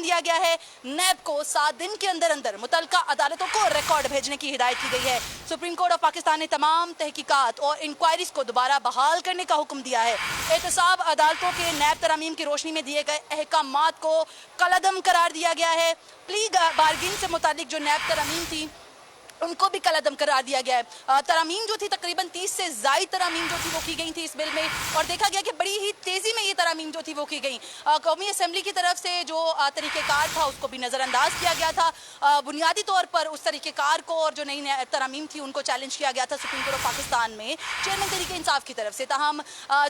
حکم دیا گیا ہے نیب کو 7 دن کے اندر اندر متعلقہ عدالتوں کو ریکارڈ بھیجنے کی ہدایت کی گئی ہے۔ سپریم کورٹ آف پاکستان نے تمام تحقیقات اور انکوائریز کو دوبارہ بحال کرنے کا حکم دیا ہے۔ احتساب عدالتوں کے نیب ترامیم کی روشنی میں دیے گئے احکامات کو کالعدم قرار دیا گیا ہے۔ پلی بارگین سے متعلق جو نیب ترامیم تھی ان کو بھی کالعدم قرار دیا گیا ہے۔ ترامیم جو تھی تقریباً 30 سے زائد ترامیم جو تھی وہ کی گئی تھی اس بل میں، اور دیکھا گیا کہ بڑی ہی تیزی میں یہ ترامیم جو تھی وہ کی گئی۔ قومی اسمبلی کی طرف سے جو طریقہ کار تھا اس کو بھی نظر انداز کیا گیا تھا۔ بنیادی طور پر اس طریقہ کار کو اور جو نئی ترامیم تھی ان کو چیلنج کیا گیا تھا سپریم کورٹ آف پاکستان میں چیئرمین تحریک انصاف کی طرف سے۔ تاہم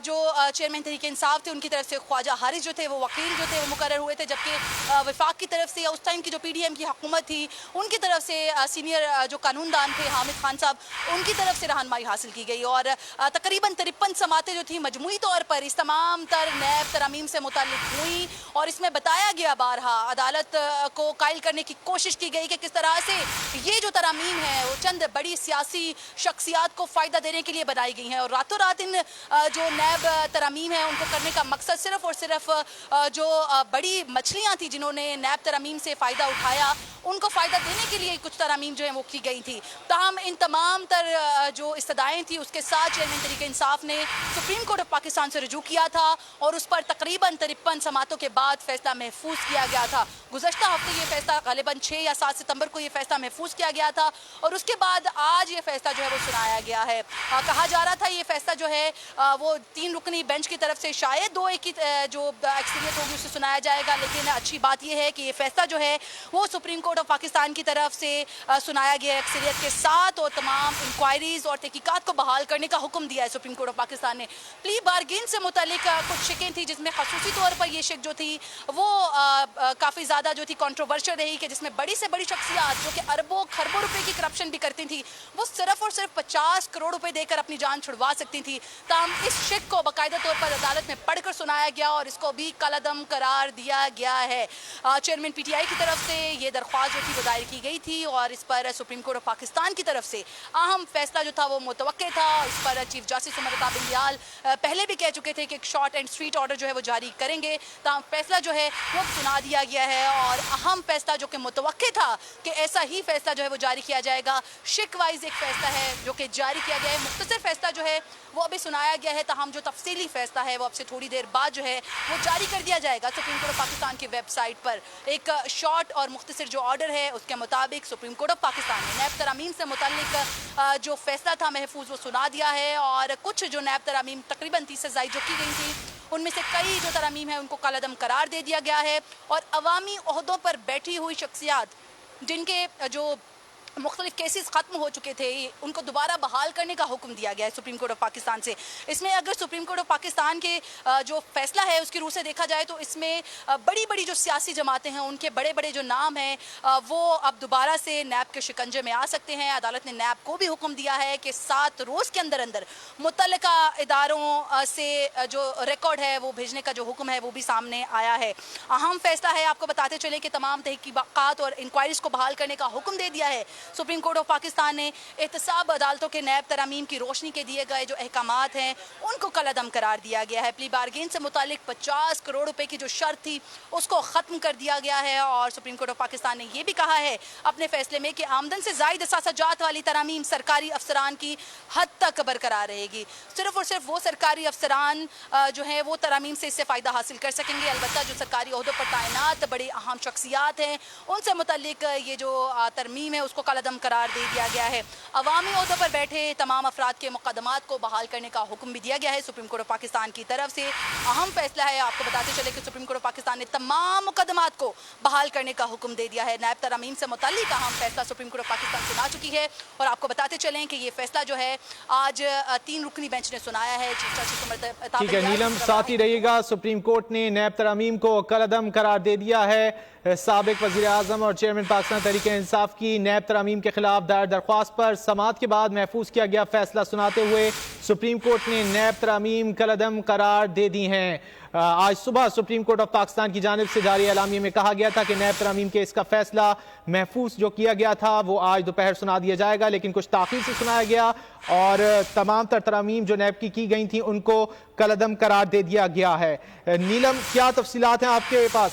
جو چیئرمین تحریک انصاف تھے ان کی طرف سے خواجہ حارث جو تھے وہ وکیل جو تھے وہ مقرر ہوئے تھے، جبکہ وفاق کی طرف سے یا اس ٹائم کی جو پی ڈی ایم کی حکومت تھی ان کی طرف سے سینئر جو قانون دان تھے حامد خان صاحب ان کی طرف سے رہنمائی حاصل کی گئی، اور تقریباً 53 سماعتیں جو تھیں مجموعی طور پر اس تمام تر نیب ترامیم سے متعلق ہوئیں، اور اس میں بتایا گیا بارہا عدالت کو قائل کرنے کی کوشش کی گئی کہ کس طرح سے یہ جو ترامیم ہے وہ چند بڑی سیاسی شخصیات کو فائدہ دینے کے لیے بنائی گئی ہیں، اور راتوں رات ان جو نیب ترامیم ہیں ان کو کرنے کا مقصد صرف اور صرف جو بڑی مچھلیاں تھیں جنہوں نے نیب ترامیم سے فائدہ اٹھایا ان کو فائدہ دینے کے لیے کچھ ترامیم جو ہیں وہ کی گئی تھی۔ تاہم ان تمام تر جو استدعائیں تھیں اس کے ساتھ چیئرمین تحریک انصاف نے سپریم کورٹ آف پاکستان سے رجوع کیا تھا، اور اس پر تقریباً 53 سماعتوں کے بعد فیصلہ محفوظ کیا گیا تھا۔ گزشتہ ہفتے یہ فیصلہ غالباً 6 یا 7 ستمبر کو یہ فیصلہ محفوظ کیا گیا تھا، اور اس کے بعد آج یہ فیصلہ جو ہے وہ سنایا گیا ہے۔ کہا جا رہا تھا یہ فیصلہ جو ہے وہ 3 رکنی بینچ کی طرف سے شاید 2-1 کی جو اکثریت ہوگی اسے سنایا جائے گا، لیکن اچھی بات یہ ہے کہ یہ فیصلہ جو ہے وہ سپریم کورٹ آف پاکستان کی طرف سے سنایا گیا ہے اکثریت کے ساتھ، اور تمام انکوائریز اور تحقیقات کو بحال کرنے کا حکم دیا ہے سپریم کورٹ آف پاکستان نے۔ پلی بارگین سے متعلق کچھ شکیں تھیں جس میں خصوصی طور پر یہ شک جو تھی وہ کافی زیادہ جو تھی کنٹروورشل رہی، کہ جس میں بڑی سے بڑی شخصیات جو کہ اربوں خربوں روپے کی کرپشن بھی کرتی تھی وہ صرف اور صرف 50 کروڑ روپے دے کر اپنی جان چھڑوا سکتی تھی۔ تاہم اس شک کو باقاعدہ طور پر عدالت میں پڑھ کر سنایا گیا اور اس کو بھی کالعدم قرار دیا گیا ہے۔ چیئرمین پی ٹی آئی کی طرف سے یہ درخواست جو تھی وہ دائر کی گئی تھی، اور اس پر سپریم کورٹ آف پاکستان کی طرف سے اہم فیصلہ جو تھا وہ متوقع تھا۔ اس پر چیف جسٹس عمر عطا بندیال پہلے بھی کہہ چکے تھے کہ ایک شارٹ اینڈ سویٹ آرڈر جو ہے وہ جاری کریں گے، تاہم فیصلہ جو ہے وہ سنا دیا گیا ہے، اور اہم فیصلہ جو کہ متوقع تھا کہ ایسا ہی فیصلہ جو ہے وہ جاری کیا جائے گا، شک وائز ایک فیصلہ ہے جو کہ جاری کیا گیا ہے۔ مختصر فیصلہ جو ہے وہ ابھی سنایا گیا ہے، تاہم جو تفصیلی فیصلہ ہے وہ اب سے تھوڑی دیر بعد جو ہے وہ جاری کر دیا جائے گا سپریم کورٹ آف پاکستان کی ویب سائٹ پر۔ ایک شارٹ اور مختصر جو آرڈر ہے اس کے مطابق سپریم کورٹ آف پاکستان نے نیب ترامیم سے متعلق جو فیصلہ تھا محفوظ وہ سنا دیا ہے، اور کچھ جو نیب ترامیم تقریباً 30 سے زائد جو کی گئی تھی ان میں سے کئی جو ترامیم ہیں ان کو کالعدم قرار دے دیا گیا ہے، اور عوامی عہدوں پر بیٹھی ہوئی شخصیات جن کے جو مختلف کیسز ختم ہو چکے تھے ان کو دوبارہ بحال کرنے کا حکم دیا گیا ہے سپریم کورٹ آف پاکستان سے۔ اس میں اگر سپریم کورٹ آف پاکستان کے جو فیصلہ ہے اس کی روح سے دیکھا جائے تو اس میں بڑی بڑی جو سیاسی جماعتیں ہیں ان کے بڑے بڑے جو نام ہیں وہ اب دوبارہ سے نیب کے شکنجے میں آ سکتے ہیں۔ عدالت نے نیب کو بھی حکم دیا ہے کہ 7 روز کے اندر اندر متعلقہ اداروں سے جو ریکارڈ ہے وہ بھیجنے کا جو حکم ہے وہ بھی سامنے آیا ہے۔ اہم فیصلہ ہے، آپ کو بتاتے چلیں کہ تمام تحقیقات اور انکوائریز کو بحال کرنے کا حکم دے دیا ہے سپریم کورٹ آف پاکستان نے۔ احتساب عدالتوں کے نیب ترامیم کی روشنی کے دیے گئے جو احکامات ہیں ان کو کالعدم قرار دیا گیا ہے۔ پلی بارگین سے متعلق 50 کروڑ روپے کی جو شرط تھی اس کو ختم کر دیا گیا ہے، اور سپریم کورٹ آف پاکستان نے یہ بھی کہا ہے اپنے فیصلے میں کہ آمدن سے زائد اثاثہ جات والی ترامیم سرکاری افسران کی حد تک برقرار رہے گی۔ صرف اور صرف وہ سرکاری افسران جو ہیں وہ ترامیم سے اس سے فائدہ حاصل کر سکیں گے، البتہ جو سرکاری عہدوں پر تعینات بڑی اہم شخصیات ہیں ان سے متعلق یہ جو ترمیم ہے اس کو کالعدم قرار دے دیا گیا ہے۔ عوامی عہدوں پر بیٹھے تمام افراد کے مقدمات کو بحال کرنے کا حکم بھی دیا گیا ہے سپریم کورٹ آف پاکستان کی طرف سے۔ اہم فیصلہ ہے، آپ کو بتاتے چلے کہ سپریم کورٹ آف پاکستان نے تمام مقدمات کو بحال کرنے کا حکم دے دیا ہے۔ نیب ترامیم سے متعلق اہم فیصلہ سپریم کورٹ آف پاکستان سنا چکی ہے، اور آپ کو بتاتے چلیں کہ یہ فیصلہ جو ہے آج 3 رکنی بینچ نے سنایا ہے۔ چیف جسٹس عمر عطا ٹھیک ہے بندیال نیلم، ساتھ ہی رہیے گا۔ سپریم کورٹ نے نیب ترامیم کو کالعدم قرار دے دیا ہے۔ سابق وزیر اعظم اور چیئرمین پاکستان تحریک انصاف کی نیب ترامیم کے خلاف دائر درخواست پر سماعت کے بعد محفوظ کیا گیا فیصلہ سناتے ہوئے سپریم کورٹ نے نیب ترامیم کالعدم قرار دے دی ہیں۔ آج صبح سپریم کورٹ آف پاکستان کی جانب سے جاری اعلامیے میں کہا گیا تھا کہ نیب ترامیم کے اس کا فیصلہ محفوظ جو کیا گیا تھا وہ آج دوپہر سنا دیا جائے گا، لیکن کچھ تاخیر سے سنایا گیا، اور تمام تر ترامیم جو نیب کی گئی تھیں ان کو کالعدم قرار دے دیا گیا ہے۔ نیلم، کیا تفصیلات ہیں آپ کے پاس؟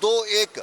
2-1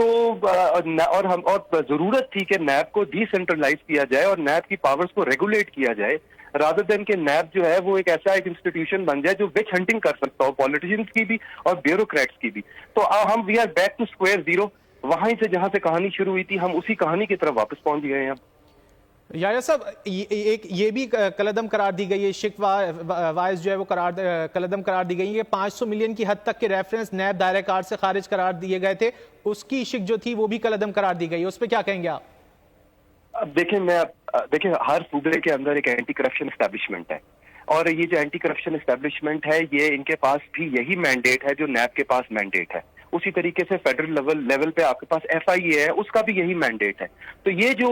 تو اور ضرورت تھی کہ نیب کو ڈی سینٹرلائز کیا جائے اور نیب کی پاورز کو ریگولیٹ کیا جائے رادر دین کہ نیب جو ہے وہ ایک ایسا ایک انسٹیٹیوشن بن جائے جو وچ ہنٹنگ کر سکتا ہو پالیٹیشنز کی بھی اور بیوروکریٹس کی بھی. تو ہم we are back to square zero. وہاں سے جہاں سے کہانی شروع ہوئی تھی ہم اسی کہانی کی طرف واپس پہنچ گئے ہیں. یا صاحب ایک یہ بھی کلعدم قرار دی گئی ہے, شک وائز جو ہے وہ کلعدم قرار دی گئی ہے. 500 ملین کی حد تک کے ریفرنس نیب دائرہ کار سے خارج قرار دیے گئے تھے, اس کی شک جو تھی وہ بھی کلعدم قرار دی گئی ہے, اس پہ کیا کہیں گے آپ؟ اب دیکھیں ہر صوبے کے اندر ایک اینٹی کرپشن اسٹیبلشمنٹ ہے, اور یہ جو اینٹی کرپشن اسٹیبلشمنٹ ہے یہ ان کے پاس بھی یہی مینڈیٹ ہے جو نیب کے پاس مینڈیٹ ہے. اسی طریقے سے فیڈرل لیول پہ آپ کے پاس ایف آئی اے ہے, اس کا بھی یہی مینڈیٹ ہے. تو یہ جو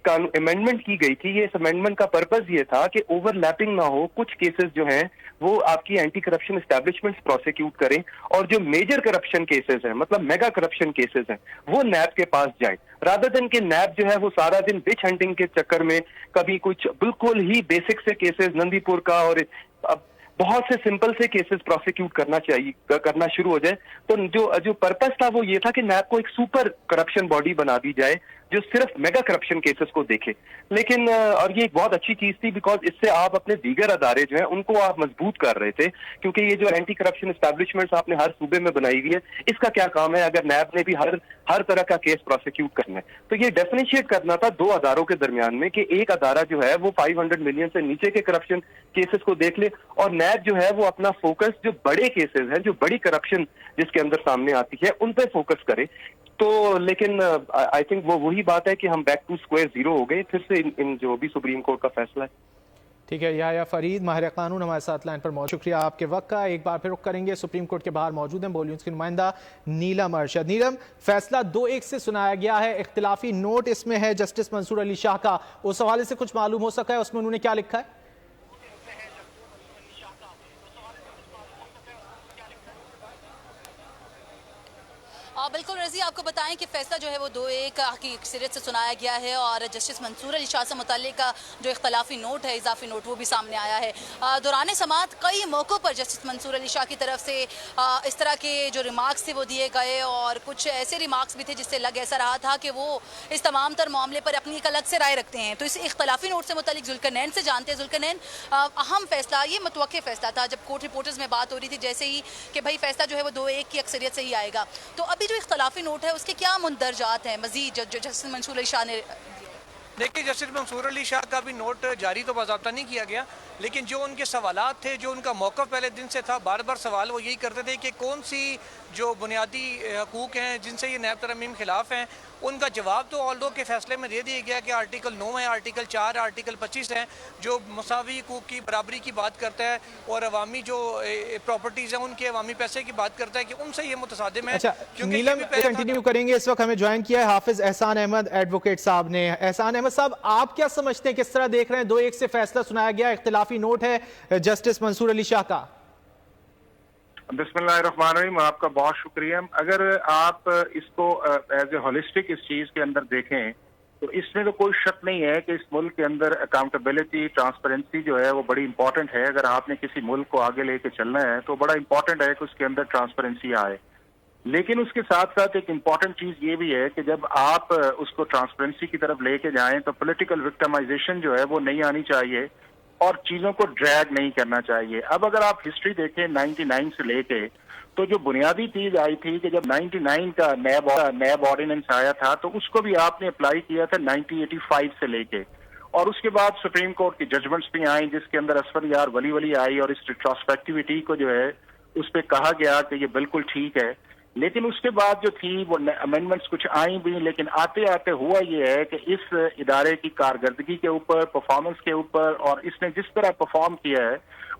امینڈمنٹ کی گئی تھی, یہ اس امینڈمنٹ کا پرپز یہ تھا کہ اوور لیپنگ نہ ہو, کچھ کیسز جو ہیں وہ آپ کی اینٹی کرپشن اسٹیبلشمنٹس پروسیکیوٹ کریں, اور جو میجر کرپشن کیسز ہیں مطلب میگا کرپشن کیسز ہیں وہ نیب کے پاس جائیں, رادر دین کہ نیب جو ہے وہ سارا دن وچ ہنٹنگ کے چکر میں کبھی کچھ بالکل ہی بیسک سے کیسز نندی پور کا اور بہت سے سمپل سے کیسز پروسیکیوٹ کرنا شروع ہو جائے. تو جو پرپس تھا وہ یہ تھا کہ نیب کو ایک سپر کرپشن باڈی بنا دی جائے جو صرف میگا کرپشن کیسز کو دیکھے. لیکن اور یہ ایک بہت اچھی چیز تھی بیکاز اس سے آپ اپنے دیگر ادارے جو ہیں ان کو آپ مضبوط کر رہے تھے, کیونکہ یہ جو اینٹی کرپشن اسٹیبلشمنٹس آپ نے ہر صوبے میں بنائی ہوئی ہے, اس کا کیا کام ہے اگر نیب نے بھی ہر طرح کا کیس پروسیکیوٹ کرنا ہے. تو یہ ڈیفرینشیٹ کرنا تھا دو اداروں کے درمیان میں کہ ایک ادارہ جو ہے وہ 500 ملین سے نیچے کے کرپشن کیسز کو دیکھ لے, اور نیب جو ہے وہ اپنا فوکس جو بڑے کیسز ہیں, جو بڑی کرپشن جس کے اندر سامنے آتی ہے ان پہ فوکس کرے. تو لیکن آئی تھنک وہی بات ہے کہ ہم بیک ٹو اسکوائر زیرو ہو گئے پھر سے ان جو بھی سپریم کورٹ کا فیصلہ ہے. ٹھیک ہے, یا فرید ماہر قانون ہمارے ساتھ لائن پر موجود. شکریہ آپ کے وقت کا. ایک بار پھر رخ کریں گے, سپریم کورٹ کے باہر موجود ہیں بولیونز کی نمائندہ نیلم ارشد. نیلم, فیصلہ 2-1 سے سنایا گیا ہے, اختلافی نوٹ اس میں ہے جسٹس منصور علی شاہ کا, اس حوالے سے کچھ معلوم ہو سکا ہے اس میں انہوں نے کیا لکھا ہے؟ بالکل رضی, آپ کو بتائیں کہ فیصلہ جو ہے وہ 2-1 کی اکثریت سے سنایا گیا ہے, اور جسٹس منصور علی شاہ سے متعلق جو اختلافی نوٹ ہے, اضافی نوٹ, وہ بھی سامنے آیا ہے. دوران سماعت کئی موقعوں پر جسٹس منصور علی شاہ کی طرف سے اس طرح کے جو ریمارکس تھے وہ دیے گئے, اور کچھ ایسے ریمارکس بھی تھے جس سے لگ ایسا رہا تھا کہ وہ اس تمام تر معاملے پر اپنی ایک الگ سے رائے رکھتے ہیں. تو اس اختلافی نوٹ سے متعلق ذوالقرنین سے جانتے ہیں. ذوالقرنین, اہم فیصلہ, یہ متوقع فیصلہ تھا جب کورٹ رپورٹرز میں بات ہو رہی تھی جیسے ہی کہ بھائی فیصلہ جو ہے وہ 2-1 کی اکثریت سے ہی آئے گا, تو ابھی جو اختلافی نوٹ ہے اس کے کیا مندرجات ہیں مزید جو جسٹس منصور علی شاہ نے؟ دیکھیے, جسٹس منصور علی شاہ کا بھی نوٹ جاری تو باضابطہ نہیں کیا گیا, لیکن جو ان کے سوالات تھے, جو ان کا موقف پہلے دن سے تھا, بار بار سوال وہ یہی کرتے تھے کہ کون سی جو بنیادی حقوق ہیں جن سے یہ نیب ترمیم خلاف ہیں, ان کا جواب تو آلڈو کے فیصلے میں دے دیا گیا کہ آرٹیکل 9 ہے, آرٹیکل 4 ہے, آرٹیکل 25 ہے, جو مساوی حقوق کی برابری کی بات کرتا ہے, اور عوامی جو پراپرٹیز ہیں ان کے عوامی پیسے کی بات کرتا ہے کہ ان سے یہ متصادم ہے. اچھا نیلم, کنٹینیو کریں گے. اس وقت ہمیں جوائن کیا ہے حافظ احسان احمد ایڈوکیٹ صاحب نے. احسان احمد صاحب, آپ کیا سمجھتے ہیں, کس طرح دیکھ رہے ہیں 2-1 سے فیصلہ سنایا گیا, اختلافی نوٹ ہے جسٹس منصور علی شاہ کا؟ بسم اللہ الرحمن الرحیم, آپ کا بہت شکریہ. اگر آپ اس کو ایز اے ہولسٹک اس چیز کے اندر دیکھیں تو اس میں تو کوئی شک نہیں ہے کہ اس ملک کے اندر اکاؤنٹیبلٹی, ٹرانسپیرنسی جو ہے وہ بڑی امپورٹنٹ ہے. اگر آپ نے کسی ملک کو آگے لے کے چلنا ہے تو بڑا امپورٹنٹ ہے کہ اس کے اندر ٹرانسپیرنسی آئے. لیکن اس کے ساتھ ساتھ ایک امپورٹنٹ چیز یہ بھی ہے کہ جب آپ اس کو ٹرانسپیرنسی کی طرف لے کے جائیں تو پولیٹیکل وکٹمائزیشن جو ہے وہ نہیں آنی چاہیے اور چیزوں کو ڈریگ نہیں کرنا چاہیے. اب اگر آپ ہسٹری دیکھیں 99 سے لے کے, تو جو بنیادی چیز آئی تھی کہ جب 99 کا نیب آرڈیننس آیا تھا تو اس کو بھی آپ نے اپلائی کیا تھا 1985 سے لے کے, اور اس کے بعد سپریم کورٹ کی ججمنٹس بھی آئیں جس کے اندر اسفر یار ولی آئی, اور اس ریٹروسپیکٹیوٹی کو جو ہے اس پہ کہا گیا کہ یہ بالکل ٹھیک ہے. لیکن اس کے بعد جو تھی وہ امینڈمنٹس کچھ آئیں بھی, لیکن آتے آتے ہوا یہ ہے کہ اس ادارے کی کارکردگی کے اوپر, پرفارمنس کے اوپر, اور اس نے جس طرح پرفارم کیا ہے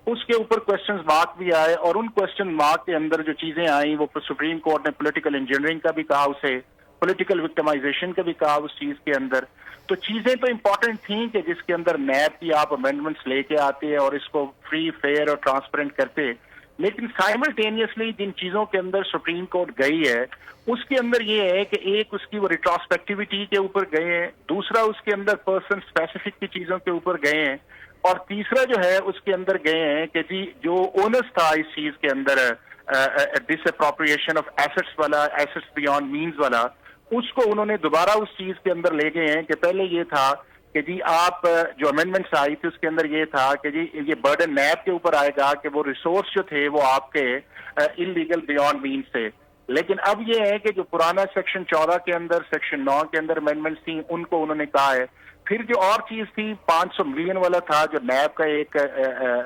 اس کے اوپر کوسچن مارک بھی آئے, اور ان کوسچن مارک کے اندر جو چیزیں آئیں وہ سپریم کورٹ نے پولیٹیکل انجینئرنگ کا بھی کہا, اسے پولیٹیکل وکٹمائزیشن کا بھی کہا اس چیز کے اندر. تو چیزیں تو امپورٹنٹ تھیں کہ جس کے اندر نیب کی آپ امینڈمنٹس لے کے آتے اور اس کو فری, فیئر اور ٹرانسپیرنٹ کرتے, لیکن سائملٹینیسلی جن چیزوں کے اندر سپریم کورٹ گئی ہے اس کے اندر یہ ہے کہ ایک اس کی وہ ریٹروسپیکٹیوٹی کے اوپر گئے ہیں, دوسرا اس کے اندر پرسن اسپیسیفک کی چیزوں کے اوپر گئے ہیں, اور تیسرا جو ہے اس کے اندر گئے ہیں کہ جی جو اونرس تھا اس چیز کے اندر ڈس اپروپریشن آف ایسٹس والا, ایسٹس بیانڈ مینز والا, اس کو انہوں نے دوبارہ اس چیز کے اندر لے گئے ہیں کہ پہلے یہ تھا کہ جی آپ جو امینڈمنٹس آئی تھی اس کے اندر یہ تھا کہ جی یہ برڈن نیب کے اوپر آئے گا کہ وہ ریسورس جو تھے وہ آپ کے انلیگل بیونڈ مینس تھے. لیکن اب یہ ہے کہ جو پرانا سیکشن 14 کے اندر سیکشن 9 کے اندر امینڈمنٹس تھیں ان کو انہوں نے کہا ہے. پھر جو اور چیز تھی 500 ملین والا تھا جو نیب کا ایک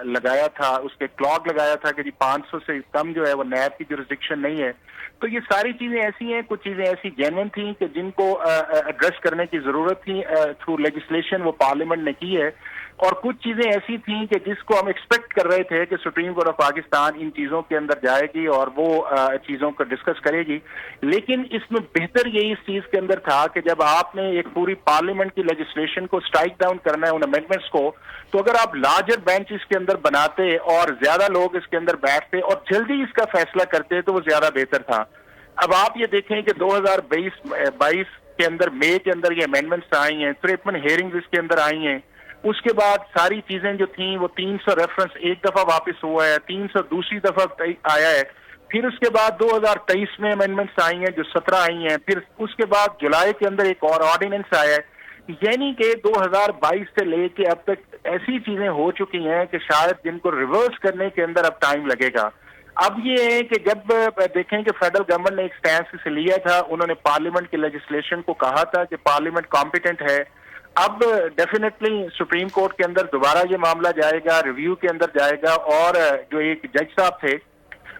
لگایا تھا, اس کے کلاگ لگایا تھا کہ جی 500 سے کم جو ہے وہ نیب کی جورسڈکشن نہیں ہے. تو یہ ساری چیزیں ایسی ہیں, کچھ چیزیں ایسی جینوئن تھیں کہ جن کو ایڈریس کرنے کی ضرورت تھی تھرو لیجسلیشن, وہ پارلیمنٹ نے کی ہے. اور کچھ چیزیں ایسی تھیں کہ جس کو ہم ایکسپیکٹ کر رہے تھے کہ سپریم کورٹ آف پاکستان ان چیزوں کے اندر جائے گی اور وہ چیزوں کو ڈسکس کرے گی. لیکن اس میں بہتر یہی اس چیز کے اندر تھا کہ جب آپ نے ایک پوری پارلیمنٹ کی لیجسلیشن کو اسٹرائک ڈاؤن کرنا ہے ان امینڈمنٹس کو, تو اگر آپ لارجر بینچ اس کے اندر بناتے اور زیادہ لوگ اس کے اندر بیٹھتے اور جلدی اس کا فیصلہ کرتے تو وہ زیادہ بہتر تھا. اب آپ یہ دیکھیں کہ 2022 کے اندر مئی کے اندر یہ امینڈمنٹس آئی ہیں, 53 ہیئرنگز اس کے اندر آئی ہیں. اس کے بعد ساری چیزیں جو تھیں وہ 300 ریفرنس ایک دفعہ واپس ہوا ہے, 300 دوسری دفعہ آیا ہے. پھر اس کے بعد 2023 میں امینڈمنٹس آئی ہیں جو 17 آئی ہیں. پھر اس کے بعد جولائی کے اندر ایک اور آرڈیننس آیا ہے. یعنی کہ 2022 سے لے کے اب تک ایسی چیزیں ہو چکی ہیں کہ شاید جن کو ریورس کرنے کے اندر اب ٹائم لگے گا. اب یہ ہے کہ جب دیکھیں کہ فیڈرل گورنمنٹ نے ایک سٹینس لیا تھا, انہوں نے پارلیمنٹ کی لیجسلیشن کو کہا تھا کہ پارلیمنٹ کمپیٹنٹ ہے. اب ڈیفینیٹلی سپریم کورٹ کے اندر دوبارہ یہ معاملہ جائے گا, ریویو کے اندر جائے گا. اور جو ایک جج صاحب تھے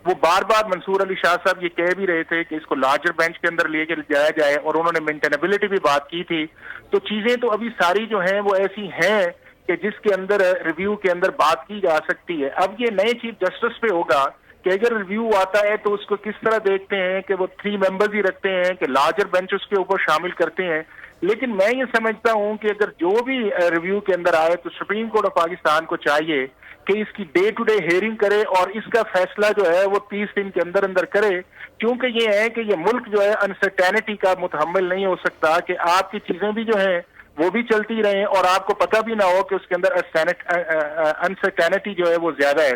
وہ بار بار منصور علی شاہ صاحب یہ کہہ بھی رہے تھے کہ اس کو لارجر بینچ کے اندر لے کے جایا جائے, اور انہوں نے مینٹینیبلٹی بھی بات کی تھی. تو چیزیں تو ابھی ساری جو ہیں وہ ایسی ہیں کہ جس کے اندر ریویو کے اندر بات کی جا سکتی ہے. اب یہ نئے چیف جسٹس پہ ہوگا کہ اگر ریویو آتا ہے تو اس کو کس طرح دیکھتے ہیں کہ وہ 3 ممبرز ہی رکھتے ہیں کہ لارجر بینچ اس کے اوپر شامل کرتے ہیں. لیکن میں یہ سمجھتا ہوں کہ اگر جو بھی ریویو کے اندر آئے تو سپریم کورٹ آف پاکستان کو چاہیے کہ اس کی ڈے ٹو ڈے ہیئرنگ کرے اور اس کا فیصلہ جو ہے وہ 30 دن کے اندر اندر کرے. کیونکہ یہ ہے کہ یہ ملک جو ہے انسرٹینٹی کا متحمل نہیں ہو سکتا کہ آپ کی چیزیں بھی جو ہیں وہ بھی چلتی رہیں اور آپ کو پتہ بھی نہ ہو کہ اس کے اندر انسرٹینٹی جو ہے وہ زیادہ ہے.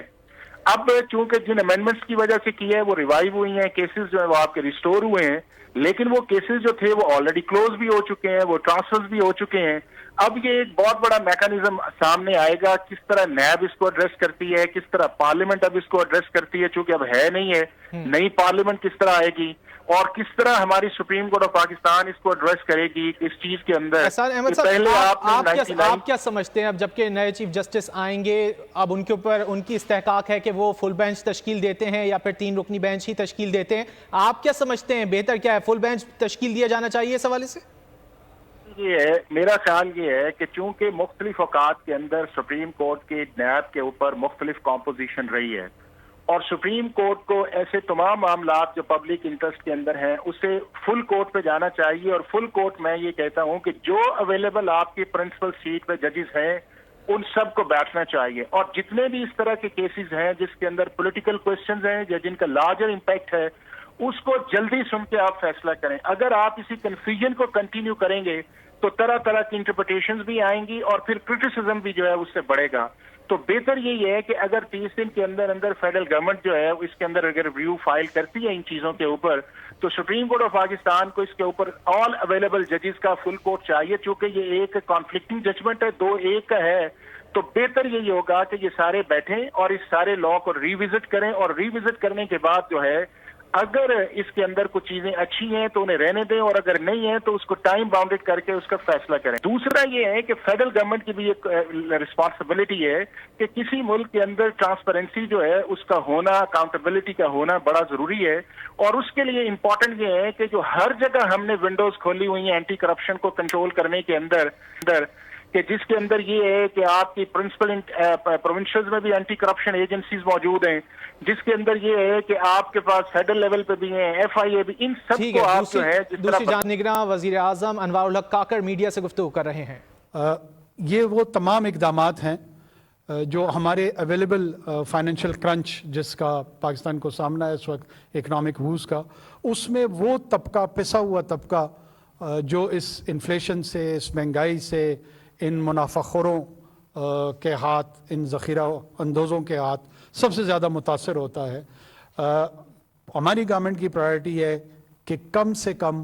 اب چونکہ جن امینڈمنٹس کی وجہ سے کی ہے وہ ریوائیو ہوئی ہیں, کیسز جو ہیں وہ آپ کے ریسٹور ہوئے ہیں, لیکن وہ کیسز جو تھے وہ آلریڈی کلوز بھی ہو چکے ہیں, وہ ٹرانسفرز بھی ہو چکے ہیں. اب یہ ایک بہت بڑا میکانزم سامنے آئے گا, کس طرح نیب اس کو ایڈریس کرتی ہے, کس طرح پارلیمنٹ اب اس کو ایڈریس کرتی ہے, چونکہ اب ہے نہیں ہے, نئی پارلیمنٹ کس طرح آئے گی, اور کس طرح ہماری سپریم کورٹ آف پاکستان اس کو ایڈریس کرے گی اس چیز کے اندر. احسان احمد صاحب, آپ کیا سمجھتے ہیں اب جبکہ نئے چیف جسٹس آئیں گے, اب ان کے اوپر ان کی استحقاق ہے کہ وہ فل بینچ تشکیل دیتے ہیں یا پھر 3 رکنی بینچ ہی تشکیل دیتے ہیں؟ آپ کیا سمجھتے ہیں بہتر کیا ہے, فل بینچ تشکیل دیا جانا چاہیے اس حوالے سے؟ یہ ہے, میرا خیال یہ ہے کہ چونکہ مختلف اوقات کے اندر سپریم کورٹ کے نیب کے اوپر مختلف کمپوزیشن رہی ہے, اور سپریم کورٹ کو ایسے تمام معاملات جو پبلک انٹرسٹ کے اندر ہیں اسے فل کورٹ پہ جانا چاہیے. اور فل کورٹ میں یہ کہتا ہوں کہ جو اویلیبل آپ کی پرنسپل سیٹ پہ ججز ہیں ان سب کو بیٹھنا چاہیے, اور جتنے بھی اس طرح کے کیسز ہیں جس کے اندر پولیٹیکل کوسچنز ہیں یا جن کا لارجر امپیکٹ ہے اس کو جلدی سن کے آپ فیصلہ کریں. اگر آپ اسی کنفیوژن کو کنٹینیو کریں گے تو طرح طرح کی انٹرپریٹیشنز بھی آئیں گی اور پھر کرٹیسزم بھی جو ہے اس سے بڑھے گا. تو بہتر یہی ہے کہ اگر 30 دن کے اندر اندر فیڈرل گورنمنٹ جو ہے اس کے اندر اگر ریویو فائل کرتی ہے ان چیزوں کے اوپر, تو سپریم کورٹ آف پاکستان کو اس کے اوپر آل اویلیبل ججز کا فل کورٹ چاہیے. چونکہ یہ ایک کانفلکٹنگ ججمنٹ ہے, 2-1 کا ہے, تو بہتر یہی ہوگا کہ یہ سارے بیٹھیں اور اس سارے لا کو ریوزٹ کریں, اور ریوزٹ کرنے کے بعد جو ہے اگر اس کے اندر کچھ چیزیں اچھی ہیں تو انہیں رہنے دیں, اور اگر نہیں ہیں تو اس کو ٹائم باؤنڈیڈ کر کے اس کا فیصلہ کریں. دوسرا یہ ہے کہ فیڈرل گورنمنٹ کی بھی ایک رسپانسبلٹی ہے کہ کسی ملک کے اندر ٹرانسپیرنسی جو ہے اس کا ہونا, اکاؤنٹیبلٹی کا ہونا بڑا ضروری ہے. اور اس کے لیے امپورٹنٹ یہ ہے کہ جو ہر جگہ ہم نے ونڈوز کھولی ہوئی ہیں اینٹی کرپشن کو کنٹرول کرنے کے اندر کہ جس کے اندر یہ ہے کہ آپ کی پرنسپل پروونشلز میں بھی اینٹی کرپشن ایجنسیز موجود ہیں, جس کے اندر یہ ہے کہ آپ کے پاس فیڈرل لیول پہ بھی ہیں, FIA بھی, ان سب کو آپ جو ہے دوسری جانب نگراں وزیر اعظم انوار الحق کاکڑ میڈیا سے گفتگو کر رہے ہیں. یہ وہ تمام اقدامات ہیں جو ہمارے اویلیبل فائنینشیل کرنچ جس کا پاکستان کو سامنا ہے اس وقت اکنامک ووز کا, اس میں وہ طبقہ, پسا ہوا طبقہ جو اس انفلیشن سے, اس مہنگائی سے, ان منافع خوروں کے ہاتھ, ان ذخیرہ اندوزوں کے ہاتھ سب سے زیادہ متاثر ہوتا ہے. ہماری گورنمنٹ کی پرائرٹی ہے کہ کم سے کم